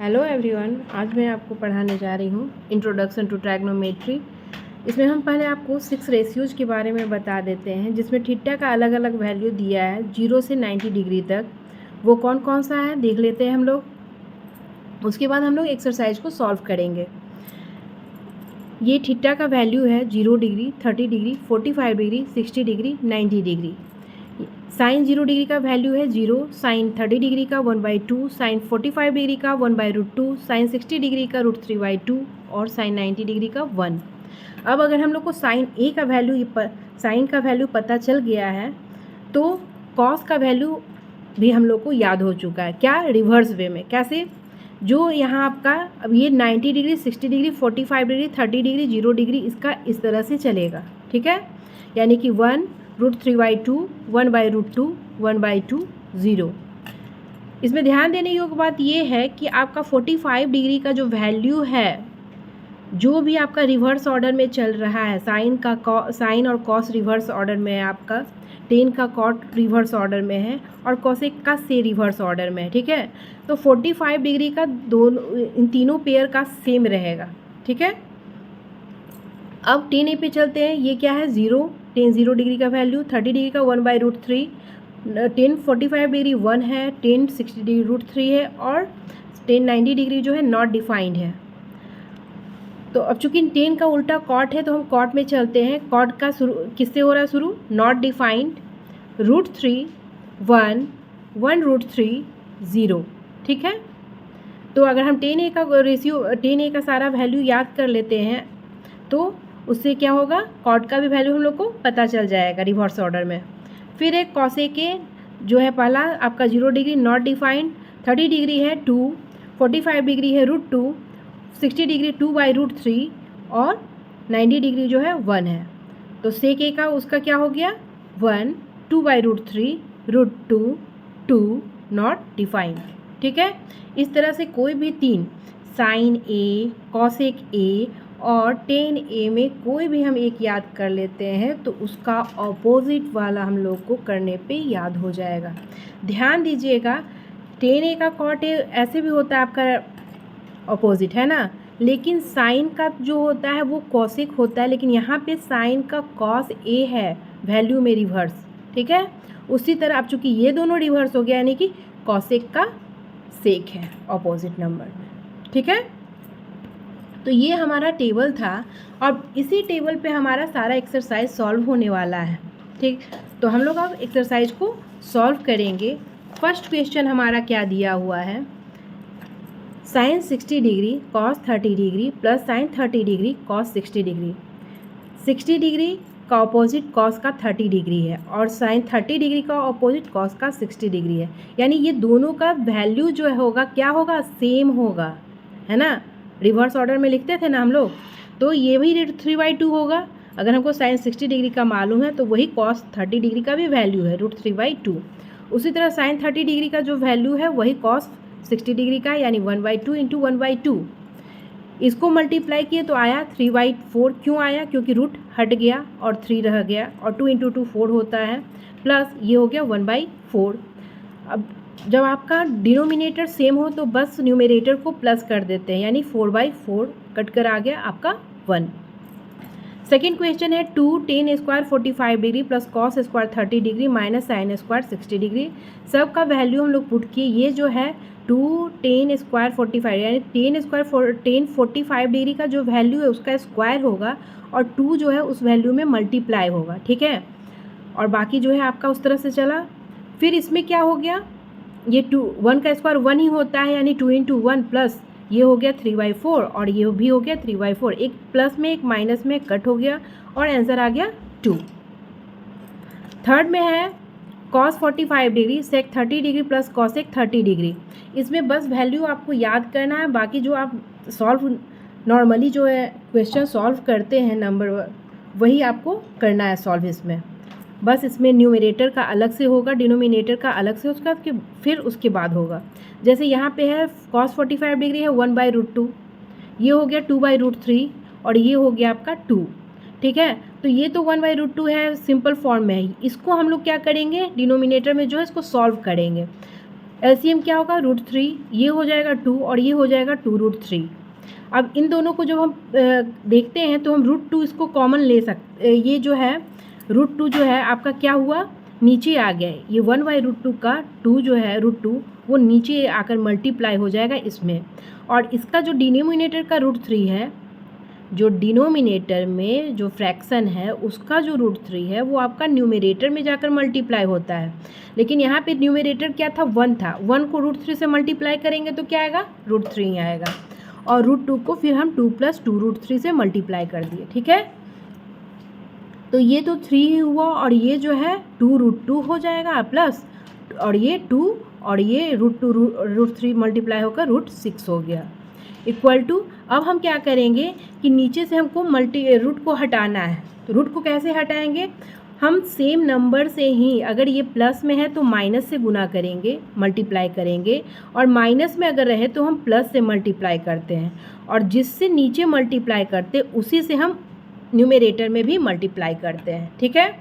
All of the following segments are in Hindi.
हेलो एवरीवन, आज मैं आपको पढ़ाने जा रही हूँ इंट्रोडक्शन टू ट्राइग्नोमेट्री। इसमें हम पहले आपको 6 रेशियोज़ के बारे में बता देते हैं, जिसमें थीटा का अलग अलग वैल्यू दिया है 0 से 90 डिग्री तक। वो कौन कौन सा है देख लेते हैं हम लोग। उसके बाद हम लोग एक्सरसाइज को सॉल्व करेंगे। ये थीटा का वैल्यू है 0 degree, 30 degree, 45 degree, 60 degree, 90 degree. Sine 0 degree का वैल्यू है 0, साइन 30 डिग्री का 1/2, साइन 45 डिग्री का 1/√2, साइन 60 डिग्री का √3/2 और साइन 90 डिग्री का 1। अब अगर हम लोग को साइन ए का वैल्यू साइन का वैल्यू पता चल गया है तो कॉस का वैल्यू भी हम लोग को याद हो चुका है। क्या? रिवर्स वे में। कैसे? जो यहाँ आपका अब ये 90 degree, 60 degree, 45 degree, 30 degree, 0 degree, इसका इस तरह से चलेगा। ठीक है, यानी कि 1√3/2, 1/√2, 1/2, 0। इसमें ध्यान देने योग्य बात ये है कि आपका 45 डिग्री का जो वैल्यू है, जो भी आपका रिवर्स ऑर्डर में चल रहा है, साइन और कॉस रिवर्स ऑर्डर में है, आपका टेन का कॉट रिवर्स ऑर्डर में है और कॉसेक का से रिवर्स ऑर्डर में है। ठीक है, तो 45 डिग्री का दोनों इन तीनों पेयर का सेम रहेगा। ठीक है, अब टेन ए पे चलते हैं। ये क्या है? 0, टेन 0 डिग्री का वैल्यू, 30 डिग्री का 1/√3, टेन 45 डिग्री 1 है, टेन 60 डिग्री √3 है और टेन 90 डिग्री जो है नॉट डिफाइंड है। तो अब चूंकि टेन का उल्टा कॉट है तो हम कॉट में चलते हैं। कॉट का शुरू किससे हो रहा है? शुरू नॉट डिफाइंड, √3, 1, 1√3, 0। ठीक है, तो अगर हम टेन ए का सारा वैल्यू याद कर लेते हैं तो उससे क्या होगा? कॉट का भी वैल्यू हम लोग को पता चल जाएगा रिवर्स ऑर्डर में। फिर एक कॉसेक के जो है पहला आपका 0 डिग्री नॉट डिफाइंड, 30 डिग्री है 2, 45 डिग्री है √2, 60 डिग्री 2/√3 और 90 डिग्री जो है 1 है। तो सेक ए का उसका क्या हो गया? 1, 2/√3, √2, 2 नॉट डिफाइंड। ठीक है, इस तरह से कोई भी तीन साइन ए, कॉसेक ए और टेन ए में कोई भी हम एक याद कर लेते हैं तो उसका ऑपोजिट वाला हम लोग को करने पे याद हो जाएगा। ध्यान दीजिएगा, टेन ए का कॉट ए ऐसे भी होता है आपका ऑपोजिट, है ना, लेकिन साइन का जो होता है वो कॉसेक होता है, लेकिन यहाँ पे साइन का कॉस ए है वैल्यू में रिवर्स। ठीक है, उसी तरह अब चूँकि ये दोनों रिवर्स हो गया, यानी कि कॉसेक का सेक है ऑपोजिट नंबर में। ठीक है, तो ये हमारा टेबल था और इसी टेबल पे हमारा सारा एक्सरसाइज सॉल्व होने वाला है। ठीक, तो हम लोग अब एक्सरसाइज को सॉल्व करेंगे। फर्स्ट क्वेश्चन हमारा क्या दिया हुआ है? Sine 60 degree cos 30 degree plus sine 30 degree cos 60 degree. 60 degree का ऑपोजिट कॉस का 30 डिग्री है और साइन 30 डिग्री का ऑपोजिट कॉस का 60 डिग्री है, यानी ये दोनों का वैल्यू जो होगा क्या होगा? सेम होगा, है ना। रिवर्स ऑर्डर में लिखते थे ना हम लोग, तो ये भी √3/2 होगा। अगर हमको साइन 60 डिग्री का मालूम है तो वही कॉस 30 डिग्री का भी वैल्यू है √3/2। उसी तरह साइन 30 डिग्री का जो वैल्यू है वही कॉस 60 डिग्री का, यानी 1/2 इंटू 1/2। इसको मल्टीप्लाई किए तो आया 3/4। क्यों आया? क्योंकि रूट हट गया और 3 रह गया और 2 इंटू 2 4 होता है, प्लस ये हो गया 1/4। अब जब आपका डिनोमिनेटर सेम हो तो बस न्यूमरेटर को प्लस कर देते हैं, यानी 4/4 कट कर आ गया आपका 1। सेकेंड क्वेश्चन है 2 ten square 45 degree plus cos square 30 degree minus sine square 60 degree. सब का वैल्यू हम लोग पुट किए। ये जो है 2 टेन स्क्वायर 45, यानी टेन 45 डिग्री का जो वैल्यू है उसका स्क्वायर होगा और 2 जो है उस वैल्यू में मल्टीप्लाई होगा। ठीक है, और बाकी जो है आपका उस तरह से चला। फिर इसमें क्या हो गया? ये 1 का स्क्वायर 1 ही होता है, यानी 2 इंटू 1 प्लस ये हो गया 3/4 और ये भी हो गया 3/4। एक प्लस में एक माइनस में कट हो गया और आंसर आ गया 2। थर्ड में है कॉस 45 डिग्री सेक 30 डिग्री प्लस कॉसेक 30 डिग्री। इसमें बस वैल्यू आपको याद करना है, बाकी जो आप सॉल्व नॉर्मली जो है क्वेश्चन सॉल्व करते हैं नंबर वही आपको करना है सॉल्व। इसमें बस इसमें न्यूमरेटर का अलग से होगा, डिनोमिनेटर का अलग से, फिर उसके बाद होगा। जैसे यहाँ पे है कॉस 45 डिग्री है 1/√2, ये हो गया 2/√3 और ये हो गया आपका 2। ठीक है, तो ये तो 1/√2 है, सिंपल फॉर्म में है। इसको हम लोग क्या करेंगे? डिनोमिनेटर में जो है इसको सॉल्व करेंगे। एलसीएम क्या होगा, √3, ये हो जाएगा 2 और ये हो जाएगा 2√3। अब इन दोनों को जब हम देखते हैं तो हम √2 इसको कॉमन ले सकते, ये जो है √2 जो है आपका क्या हुआ, नीचे आ गया है। ये 1/√2 का 2 जो है √2 वो नीचे आकर मल्टीप्लाई हो जाएगा इसमें, और इसका जो डिनोमिनेटर का √3 है, जो डिनोमिनेटर में जो फ्रैक्शन है उसका जो √3 है वो आपका न्यूमरेटर में जाकर मल्टीप्लाई होता है। लेकिन यहाँ पे न्यूमरेटर क्या था, 1 था, 1 को √3 से मल्टीप्लाई करेंगे तो क्या आएगा, √3 ही आएगा, और √2 को फिर हम 2 + 2√3 से मल्टीप्लाई कर दिए। ठीक है, तो ये तो 3 ही हुआ, और ये जो है 2√2 हो जाएगा प्लस, और ये 2 और ये √3 मल्टीप्लाई होकर √6 हो गया, इक्वल टू। अब हम क्या करेंगे कि नीचे से हमको रूट को हटाना है, तो रूट को कैसे हटाएंगे, हम सेम नंबर से ही, अगर ये प्लस में है तो माइनस से गुना करेंगे, मल्टीप्लाई करेंगे, और माइनस में अगर रहे तो हम प्लस से मल्टीप्लाई करते हैं, और जिससे नीचे मल्टीप्लाई करते उसी से हम न्यूमरेटर में भी मल्टीप्लाई करते हैं। ठीक है,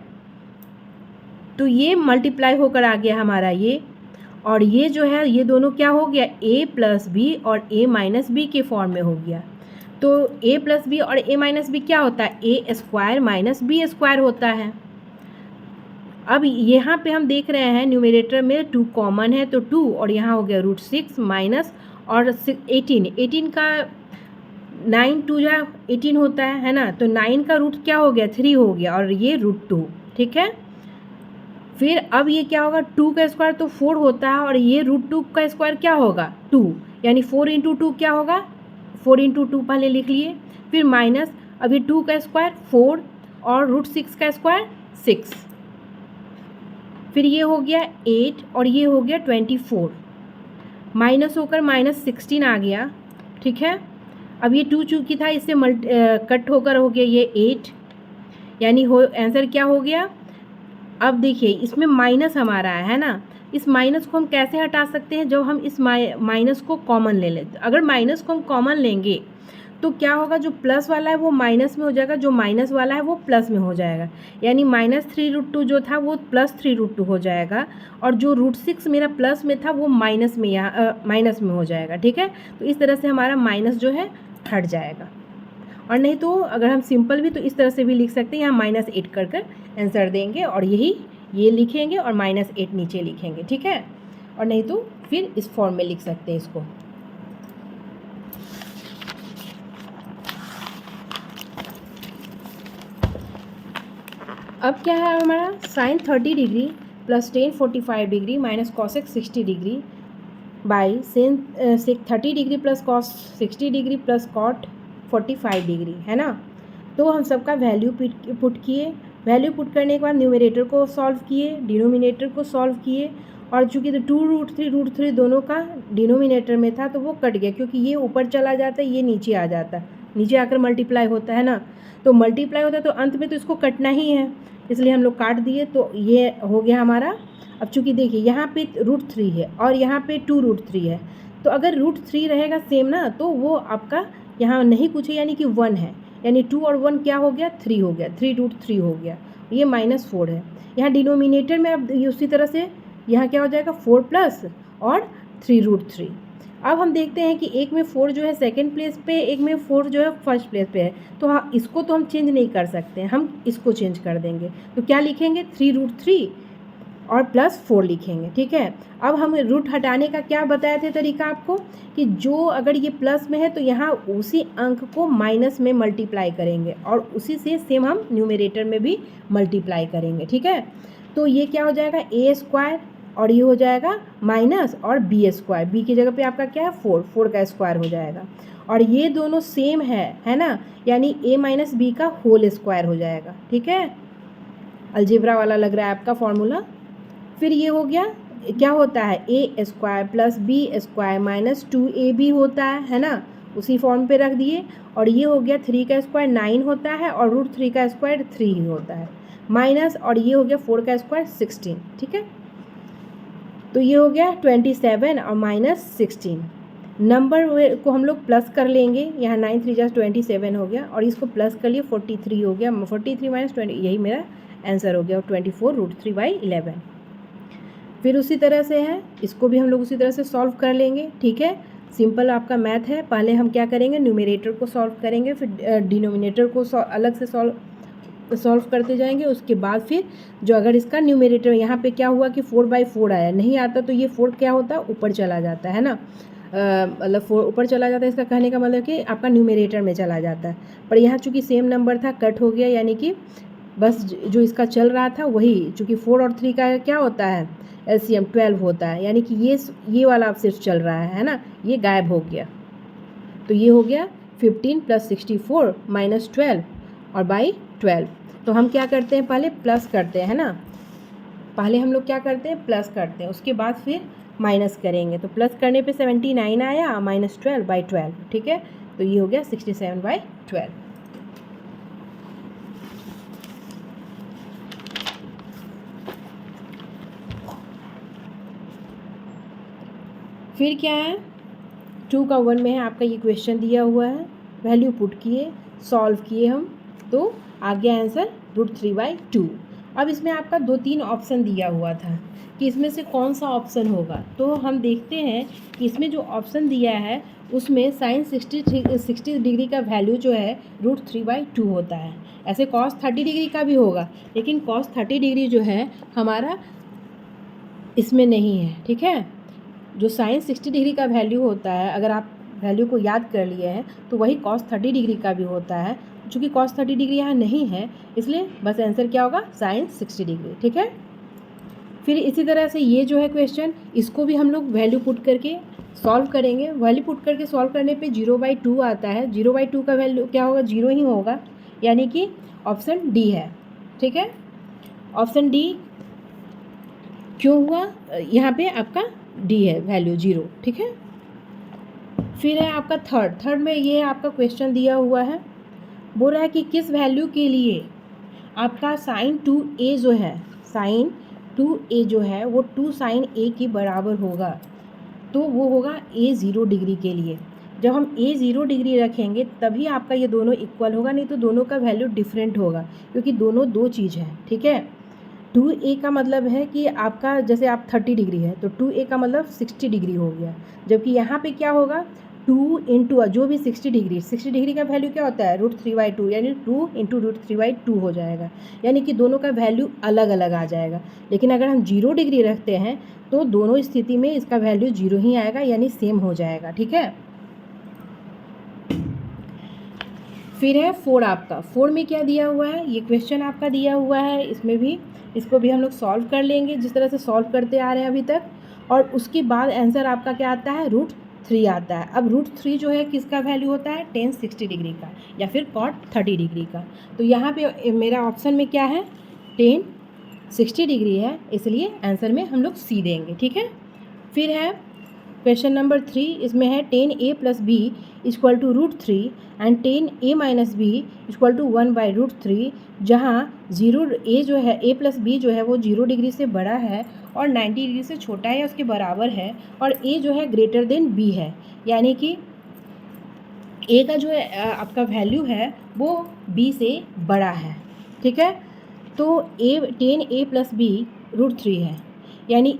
तो ये मल्टीप्लाई होकर आ गया हमारा ये, और ये जो है ये दोनों क्या हो गया, a + b और a - b के फॉर्म में हो गया। तो a + b और a - b क्या होता है, a² - b² होता है। अब यहाँ पे हम देख रहे हैं न्यूमरेटर में 2 कॉमन है, तो 2, और यहाँ हो गया √6 माइनस और 18 का 9 2 जा 18 होता है ना, तो 9 का रूट क्या हो गया, 3 हो गया, और ये √2। ठीक है, फिर अब ये क्या होगा, 2 का स्क्वायर तो 4 होता है, और ये √2 का स्क्वायर क्या होगा, 2, यानी 4 × 2 क्या होगा, 4 × 2 पहले लिख लिए, फिर माइनस, अब ये 2 का स्क्वायर 4 और √6 का स्क्वायर 6, फिर ये हो गया 8 और ये हो गया 24, माइनस होकर -16 आ गया। ठीक है, अब ये 2 चूँकि था इससे कट होकर हो गया ये 8, यानी आंसर क्या हो गया। अब देखिए इसमें माइनस हमारा है ना, इस माइनस को हम कैसे हटा सकते हैं, जब हम इस माइनस को कॉमन ले लेते। अगर माइनस को हम कॉमन लेंगे तो क्या होगा, जो प्लस वाला है वो माइनस में हो जाएगा, जो माइनस वाला है वो प्लस में हो जाएगा, यानी -3√2 जो था वो +3√2 हो जाएगा, और जो √6 मेरा प्लस में था वो माइनस में यहाँ माइनस में हो जाएगा। ठीक है, तो इस तरह से हमारा माइनस जो है हट जाएगा, और नहीं तो अगर हम सिंपल भी तो इस तरह से भी लिख सकते हैं, यहाँ -8 कर आंसर देंगे, और यही ये लिखेंगे और -8 नीचे लिखेंगे। ठीक है, और नहीं तो फिर इस फॉर्म में लिख सकते हैं इसको। अब क्या है हमारा, sin 30 degree + tan 45 degree - cosec 60 degree by sin 30 degree + cos 60 degree + cot 45 degree, है ना। तो हम सबका वैल्यू पुट किए, वैल्यू पुट करने के बाद न्यूमरेटर को सॉल्व किए, डिनोमिनेटर को सॉल्व किए, और चूँकि तो 2√3 दोनों का डिनोमिनेटर में था तो वो कट गया, क्योंकि ये ऊपर चला जाता है, ये नीचे आ जाता है, नीचे आकर मल्टीप्लाई होता है ना, तो मल्टीप्लाई होता है तो अंत में तो इसको कटना ही है, इसलिए हम लोग काट दिए, तो ये हो गया हमारा। अब चूँकि देखिए यहाँ पे √3 है और यहाँ पे 2√3 है, तो अगर √3 रहेगा सेम ना, तो वो आपका यहाँ नहीं कुछ है, यानी कि 1 है, यानी 2 और 1 क्या हो गया, 3 हो गया, 3√3 हो गया, ये -4 है। यहाँ डिनोमिनेटर में अब उसी तरह से यहाँ क्या हो जाएगा, 4 प्लस और 3√3। अब हम देखते हैं कि एक में 4 जो है सेकंड प्लेस पे, एक में 4 जो है फर्स्ट प्लेस पे है, तो हाँ इसको तो हम चेंज नहीं कर सकते हैं, हम इसको चेंज कर देंगे, तो क्या लिखेंगे, 3√3 और +4 लिखेंगे। ठीक है, अब हम रूट हटाने का क्या बताए थे तरीका आपको, कि जो अगर ये प्लस में है तो यहाँ उसी अंक को माइनस में मल्टीप्लाई करेंगे, और उसी से सेम हम न्यूमरेटर में भी मल्टीप्लाई करेंगे। ठीक है, तो ये क्या हो जाएगा, a² और ये हो जाएगा माइनस और b², b की जगह पे आपका क्या है, 4 का स्क्वायर हो जाएगा, और ये दोनों सेम है ना, यानी a - b का होल स्क्वायर हो जाएगा। ठीक है, अलजेब्रा वाला लग रहा है आपका फॉर्मूला। फिर ये हो गया, क्या होता है, a² + b² - 2ab होता है ना, उसी फॉर्म पे रख दिए, और ये हो गया 3 का स्क्वायर 9 होता है, और √3 का स्क्वायर 3 ही होता है, माइनस, और ये हो गया 4 का स्क्वायर 16। ठीक है, तो ये हो गया 27 और -16, नंबर को हम लोग प्लस कर लेंगे, यहाँ 9 3 + 27 हो गया, और इसको प्लस कर लिए 43 हो गया, 43 - 20, यही मेरा आंसर हो गया, 24 √3/11। फिर उसी तरह से है, इसको भी हम लोग उसी तरह से सॉल्व कर लेंगे। ठीक है, सिंपल आपका मैथ है। पहले हम क्या करेंगे, न्यूमरेटर को सॉल्व करेंगे, फिर डिनोमिनेटर को अलग से सॉल्व करते जाएंगे। उसके बाद फिर जो अगर इसका न्यूमरेटर यहाँ पे क्या हुआ कि 4/4 आया, नहीं आता तो ये 4 क्या होता है, ऊपर चला जाता है ना, मतलब 4 ऊपर चला जाता है। इसका कहने का मतलब कि आपका न्यूमरेटर में चला जाता है। पर यहाँ चूँकि सेम नंबर था, कट हो गया, यानी कि बस जो इसका चल रहा था वही, चूँकि 4 और 3 का क्या होता है, LCM 12 होता है, यानी कि ये वाला अब सिर्फ चल रहा है ना, ये गायब हो गया। तो ये हो गया 15 + 64 - 12 और बाई 12। तो हम क्या करते हैं, पहले प्लस करते हैं ना, पहले हम लोग क्या करते हैं, प्लस करते हैं, उसके बाद फिर माइनस करेंगे। तो प्लस करने पे 79 आया, -12/12। ठीक है, तो ये हो गया 67/12। फिर क्या है, 2 का 1 में है आपका, ये क्वेश्चन दिया हुआ है, वैल्यू पुट किए, सॉल्व किए हम, तो आ गया आंसर √3/2। अब इसमें आपका 2-3 ऑप्शन दिया हुआ था कि इसमें से कौन सा ऑप्शन होगा। तो हम देखते हैं कि इसमें जो ऑप्शन दिया है उसमें साइन 60 डिग्री का वैल्यू जो है √3/2 होता है। ऐसे कॉस 30 डिग्री का भी होगा, लेकिन कॉस 30 डिग्री जो है हमारा इसमें नहीं है। ठीक है, जो साइन 60 डिग्री का वैल्यू होता है, अगर आप वैल्यू को याद कर लिए हैं तो वही कॉस 30 डिग्री का भी होता है। चूँकि कॉस 30 डिग्री यहाँ नहीं है, इसलिए बस आंसर क्या होगा, साइन 60 डिग्री। ठीक है, फिर इसी तरह से ये जो है क्वेश्चन, इसको भी हम लोग वैल्यू पुट करके सॉल्व करेंगे। वैल्यू पुट करके सॉल्व करने पे 0/2 आता है। 0/2 का वैल्यू क्या होगा, 0 ही होगा, यानी कि ऑप्शन डी है। ठीक है, ऑप्शन डी क्यों हुआ, यहाँ पे आपका डी है, वैल्यू 0। ठीक है, फिर है आपका थर्ड में ये आपका क्वेश्चन दिया हुआ है, बोल रहा है कि किस वैल्यू के लिए आपका sin 2a जो है, sin 2a जो है वो 2 sin a के बराबर होगा। तो वो होगा a 0 डिग्री के लिए। जब हम a 0 डिग्री रखेंगे तभी आपका ये दोनों इक्वल होगा, नहीं तो दोनों का वैल्यू डिफरेंट होगा, क्योंकि दोनों दो चीज़ है। ठीक है, 2a का मतलब है कि आपका जैसे आप 30 डिग्री है तो 2a का मतलब 60 डिग्री हो गया, जबकि यहाँ पे क्या होगा, 2 इंटू जो भी 60 डिग्री का वैल्यू क्या होता है, √3/2, यानी 2 इंटू √3/2 हो जाएगा, यानी कि दोनों का वैल्यू अलग अलग आ जाएगा। लेकिन अगर हम 0 डिग्री रखते हैं तो दोनों स्थिति में इसका वैल्यू 0 ही आएगा, यानी सेम हो जाएगा। ठीक है, फिर है 4 आपका, 4 में क्या दिया हुआ है, ये क्वेश्चन आपका दिया हुआ है, इसमें भी इसको भी हम लोग सॉल्व कर लेंगे जिस तरह से सॉल्व करते आ रहे हैं अभी तक। और उसके बाद आंसर आपका क्या आता है, √3 आता है। अब √3 जो है किसका वैल्यू होता है, tan 60 डिग्री का या फिर cot 30 डिग्री का। तो यहाँ पे मेरा ऑप्शन में क्या है, tan 60 डिग्री है, इसलिए आंसर में हम लोग सी देंगे। ठीक है, फिर है क्वेश्चन नंबर 3, इसमें है tan a + b = √3 and tan a - b = 1/√3, जहाँ 0 a जो है, a + b जो है वो 0 डिग्री से बड़ा है और 90 डिग्री से छोटा है या उसके बराबर है, और a जो है ग्रेटर देन b है, यानी कि a का जो है आपका वैल्यू है वो b से बड़ा है। ठीक है, तो tan a + b √3 है, यानी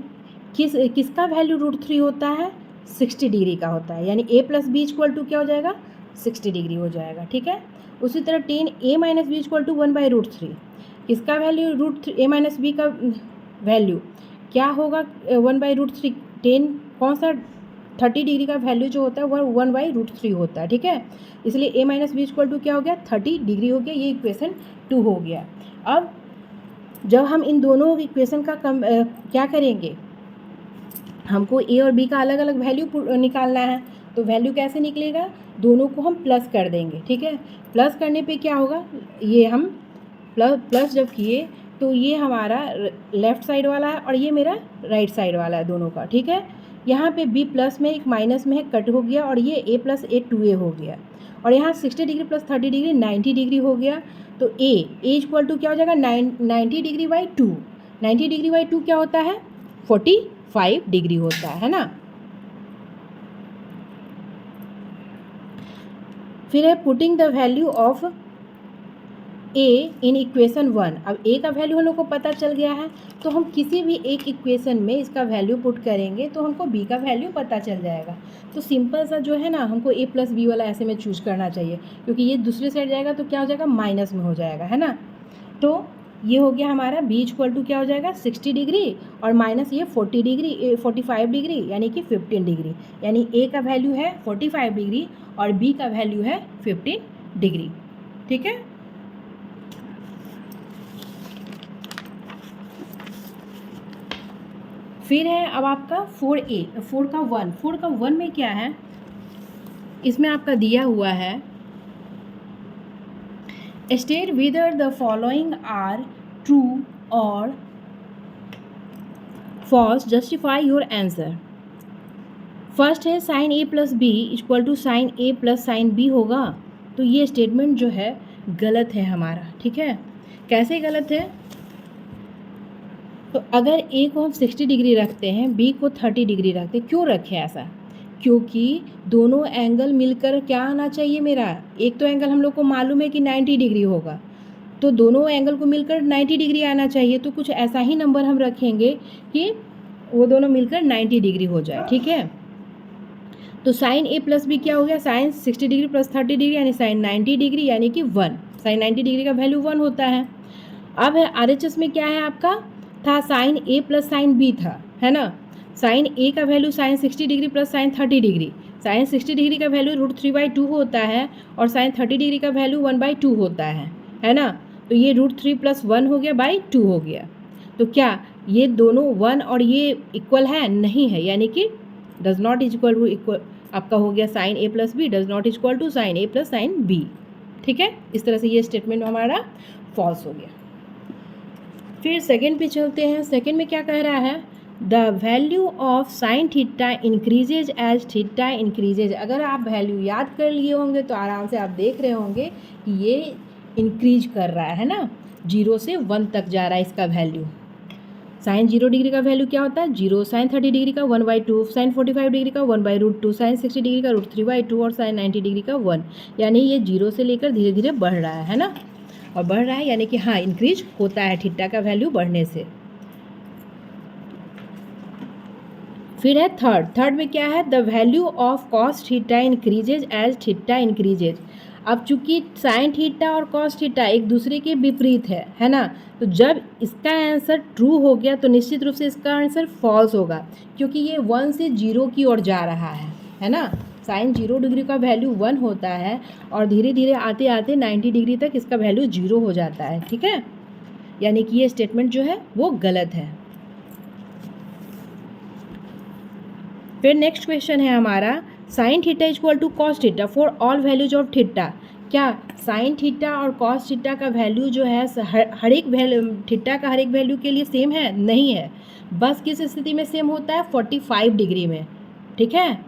किसका वैल्यू √3 होता है, 60 डिग्री का होता है, यानी a + b = क्या हो जाएगा, 60 डिग्री हो जाएगा। ठीक है, उसी तरह tan a - b = 1/√3, किसका वैल्यू a - b का वैल्यू क्या होगा, 1/√3। tan कौन सा 30 डिग्री का वैल्यू जो होता है वह 1/√3 होता है। ठीक है, इसलिए a - b = क्या हो गया, 30 डिग्री हो गया, ये इक्वेशन 2 हो गया। अब जब हम इन दोनों इक्वेशन का क्या करेंगे, हमको a और b का अलग अलग वैल्यू निकालना है, तो वैल्यू कैसे निकलेगा, दोनों को हम प्लस कर देंगे। ठीक है, प्लस करने पे क्या होगा, ये हम प्लस जब किए तो ये हमारा लेफ़्ट साइड वाला है और ये मेरा राइट साइड वाला है दोनों का। ठीक है, यहाँ पे b प्लस में एक माइनस में है, कट हो गया, और ये a + a 2a हो गया, और यहाँ 60 डिग्री + 30 डिग्री 90 डिग्री हो गया। तो a = क्या हो जाएगा, 90 डिग्री/2। 90 डिग्री/2 क्या होता है, 45 डिग्री होता है ना। फिर है putting the value of A in equation 1। अब ए का वैल्यू हम लोग को पता चल गया है, तो हम किसी भी एक इक्वेशन में इसका वैल्यू पुट करेंगे तो हमको बी का वैल्यू पता चल जाएगा। तो सिंपल सा जो है ना, हमको ए प्लस बी वाला ऐसे में चूज करना चाहिए, क्योंकि ये दूसरी साइड जाएगा तो क्या हो जाएगा, माइनस में हो जाएगा, है ना। तो ये हो गया हमारा बी इक्वल टू क्या हो जाएगा, 60 डिग्री और माइनस ये 40 डिग्री 45 डिग्री यानी कि 15 डिग्री। यानी ए का वैल्यू है 45 डिग्री और बी का वैल्यू है 15 डिग्री। ठीक है। फिर है अब आपका 4A, 4 का 1 में क्या है, इसमें आपका दिया हुआ है state weather the following are true or false, justify your answer. First है sine A plus B equal to sine A plus sine B होगा, तो ये स्टेटमेंट जो है गलत है हमारा। ठीक है, कैसे गलत है, तो अगर ए को हम 60 डिग्री रखते हैं, बी को 30 डिग्री रखते हैं, क्यों रखें ऐसा, क्योंकि दोनों एंगल मिलकर क्या आना चाहिए मेरा, एक तो एंगल हम लोग को मालूम है कि 90 डिग्री होगा, तो दोनों एंगल को मिलकर 90 डिग्री आना चाहिए। तो कुछ ऐसा ही नंबर हम रखेंगे कि वो दोनों मिलकर 90 डिग्री हो जाए। ठीक है, तो साइन ए प्लस बी क्या हो गया, साइन 60 डिग्री प्लस 30 डिग्री यानी साइन 90 डिग्री यानी कि 1। साइन 90 डिग्री का वैल्यू 1 होता है। अब है RHS में क्या है आपका, था sine A plus sine B था, है ना। साइन ए का value sine 60 degree plus sine 30 degree, sine 60 degree का वैल्यू √3/2 होता है और साइन 30 डिग्री का वैल्यू 1/2 होता है ना। तो ये √3 + 1 हो गया बाई 2 हो गया। तो क्या ये दोनों 1 और ये इक्वल है, नहीं है, यानी कि does not equal to equal आपका हो गया sine A plus B does not equal to sine A plus sine B. ठीक है, इस तरह से ये स्टेटमेंट हमारा फॉल्स हो गया। फिर सेकंड पे चलते हैं। सेकंड में क्या कह रहा है, the value of sine theta increases as theta increases. अगर आप वैल्यू याद कर लिए होंगे तो आराम से आप देख रहे होंगे कि ये इंक्रीज कर रहा है ना, 0 से 1 तक जा रहा है इसका वैल्यू। साइन 0 डिग्री का वैल्यू क्या होता है 0, साइन 30 डिग्री का 1/2, साइन 45 डिग्री का 1/√2, साइन 60 डिग्री का √3/2 और साइन 90 डिग्री का 1। यानी ये 0 से लेकर धीरे धीरे बढ़ रहा है ना, और बढ़ रहा है यानी कि हाँ इंक्रीज होता है थीटा का वैल्यू बढ़ने से। फिर है थर्ड में क्या है, the value of cos theta increases as theta increases. अब चूंकि साइन थीटा और कॉस थीटा एक दूसरे के विपरीत है ना, तो जब इसका आंसर ट्रू हो गया तो निश्चित रूप से इसका आंसर फॉल्स होगा, क्योंकि ये 1 से 0 की ओर जा रहा है ना। साइन 0 डिग्री का वैल्यू 1 होता है और धीरे धीरे आते आते 90 डिग्री तक इसका वैल्यू 0 हो जाता है। ठीक है, यानी कि ये स्टेटमेंट जो है वो गलत है। फिर नेक्स्ट क्वेश्चन है हमारा, sine theta equal to cos theta for all values of theta. क्या साइन थीटा और कॉस थीटा का वैल्यू जो है हर एक वैल्यू थीटा का हर एक वैल्यू के लिए सेम है, नहीं है। बस किस स्थिति में सेम होता है, 45 डिग्री में। ठीक है,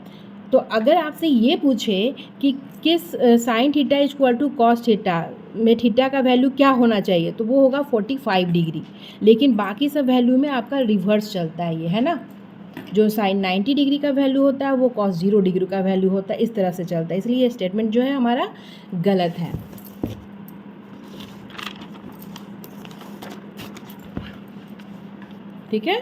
तो अगर आपसे ये पूछे कि किस sine theta equal to cos theta में थीटा का वैल्यू क्या होना चाहिए, तो वो होगा 45 डिग्री। लेकिन बाकी सब वैल्यू में आपका रिवर्स चलता है ये, है ना। जो साइन 90 डिग्री का वैल्यू होता है वो कॉस 0 डिग्री का वैल्यू होता है, इस तरह से चलता है। इसलिए ये स्टेटमेंट जो है हमारा गलत है। ठीक है,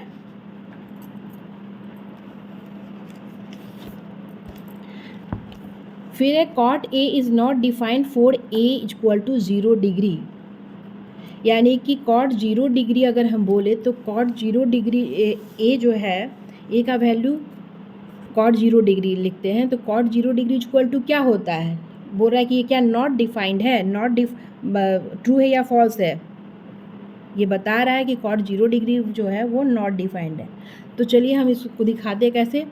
फिर है cot A is not defined for A equal to 0 degree. यानी कि कॉट 0 डिग्री अगर हम बोले तो कॉट 0 डिग्री ए जो है, ए का वैल्यू कॉट 0 डिग्री लिखते हैं, तो कॉट 0 डिग्री इक्वल टू क्या होता है, बोल रहा है कि ये क्या नॉट डिफाइंड है, नॉट ट्रू है या फॉल्स है। ये बता रहा है कि कॉट 0 डिग्री जो है वो नॉट डिफाइंड है। तो चलिए हम इसको दिखाते हैं कैसे।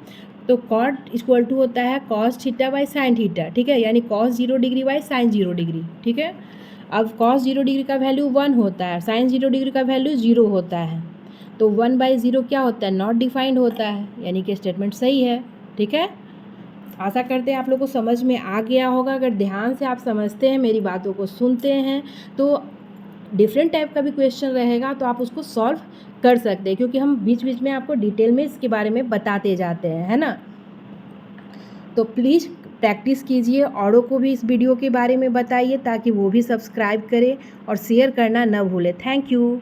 तो कॉट इक्वल टू होता है cos theta by sine theta. ठीक है, यानी cos 0 degree by sine 0 degree. ठीक है, अब कॉस 0 डिग्री का वैल्यू 1 होता है, साइन 0 डिग्री का वैल्यू 0 होता है, तो 1/0 क्या होता है, नॉट डिफाइंड होता है, यानी कि स्टेटमेंट सही है। ठीक है, आशा करते हैं आप लोग को समझ में आ गया होगा। अगर ध्यान से आप समझते हैं, मेरी बातों को सुनते हैं, तो डिफरेंट टाइप का भी क्वेश्चन रहेगा तो आप उसको सॉल्व कर सकते हैं, क्योंकि हम बीच बीच में आपको डिटेल में इसके बारे में बताते जाते हैं, है ना। तो प्लीज़ प्रैक्टिस कीजिए, औरों को भी इस वीडियो के बारे में बताइए ताकि वो भी सब्सक्राइब करें और शेयर करना न भूलें। Thank you.